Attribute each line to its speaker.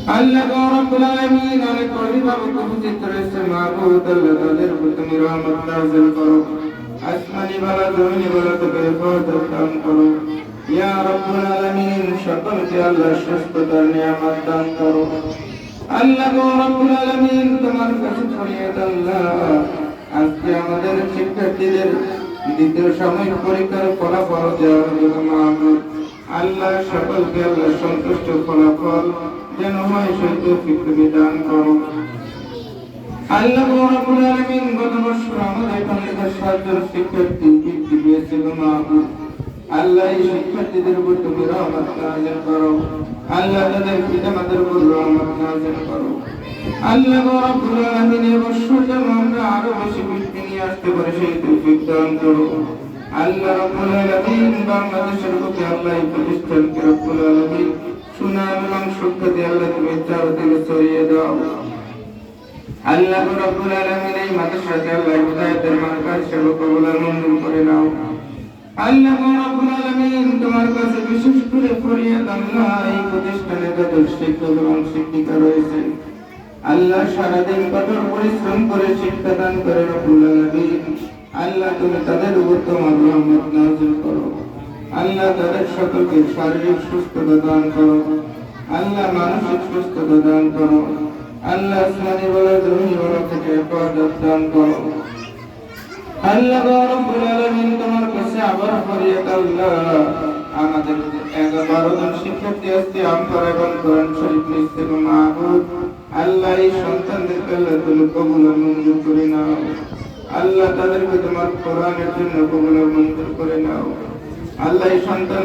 Speaker 1: আল্লাহ রাব্বুল আলামিন অনেক অভিভাবক উপস্থিত রয়েছে মাহবুব আল্লাহ তাদের উপর তুমি রহমত নাযিল করো আসমানি বালা জমিনি বালা থেকে হেফাজত দান করো ইয়া রাব্বুল আলামিন সকলকে আল্লাহ সুস্থতার নিয়ামত দান করো আল্লাহ রাব্বুল আলামিন তোমার কাছে ফরিয়াদ আল্লাহ আজকে আমাদের শিক্ষার্থীদের দ্বিতীয় সাময়িক পরীক্ষার ফলাফল দেওয়ার জন্য মাহবুব আল্লাহ সকলকে আল্লাহ সন্তুষ্ট ফলাফল যেন হয় সেই তৌফিক তুমি দান করো আল্লাহ রাব্বুল আলামিন গত বছর আমাদের এখানে 7 জন শিক্ষার্থী বৃত্তি পেয়েছিল মাহবুব আল্লাহ এই শিক্ষার্থীদের উপর তুমি রহমত নাযিল করো আল্লাহ তাদের পিতামাতার উপর রহমত নাযিল করো আল্লাহ রাব্বুল আলামিন এই বছর যেন আমরা আরো বেশি বৃত্তি নিয়ে আসতে পারি সেই তৌফিক দান করো আল্লাহ রাব্বুল আলামিন বাংলাদেশের বুকে আল্লাহ এই প্রতিষ্ঠানকে রাব্বুল আলামিন সুনাম এবং সুখ্যাতি আল্লাহ তুমি চারদিকে ছড়িয়ে দাও আল্লাহ রাব্বুল আলামিন এই মাদ্রাসাকে আল্লাহ হিদায়াতের মার্কাজ হিসেবে কবুল আর মঞ্জুর করে নাও আল্লাহ রাব্বুল আলামিন তোমার কাছে বিশেষ করে ফরিয়াদ আল্লাহ এই প্রতিষ্ঠানে যত শিক্ষক এবং শিক্ষিকা রয়েছে আল্লাহ সারাদিন কঠোর পরিশ্রম করে শিক্ষা দান করে রাব্বুল আলামিন আল্লাহ তুমি তাদের উপর তোমার রহমত নাযিল করো আল্লাহ তাদের সকলকে শারীরিক সুস্থতা দান করো আল্লাহ মানসিক সুস্থতা দান করো আল্লাহ আসমানি বলা জমিনি বলা থেকে হেফাজত দান করো আল্লাহ রাব্বুল আলামিন তোমার কাছে আবার ফরিয়াদ আল্লাহ আমাদের 11-12 জন শিক্ষার্থী আজকে আমফার এবং কোরআন শরীফ নিচ্ছে মাহবুব আল্লাহ এই সন্তানদেরকে আল্লাহ তুমি কবুল আর মঞ্জুর করে নাও আল্লাহ তাদেরকে তোমার কোরআনের জন্য কবুল আর মঞ্জুর করে নাও আল্লাহ এই সন্তান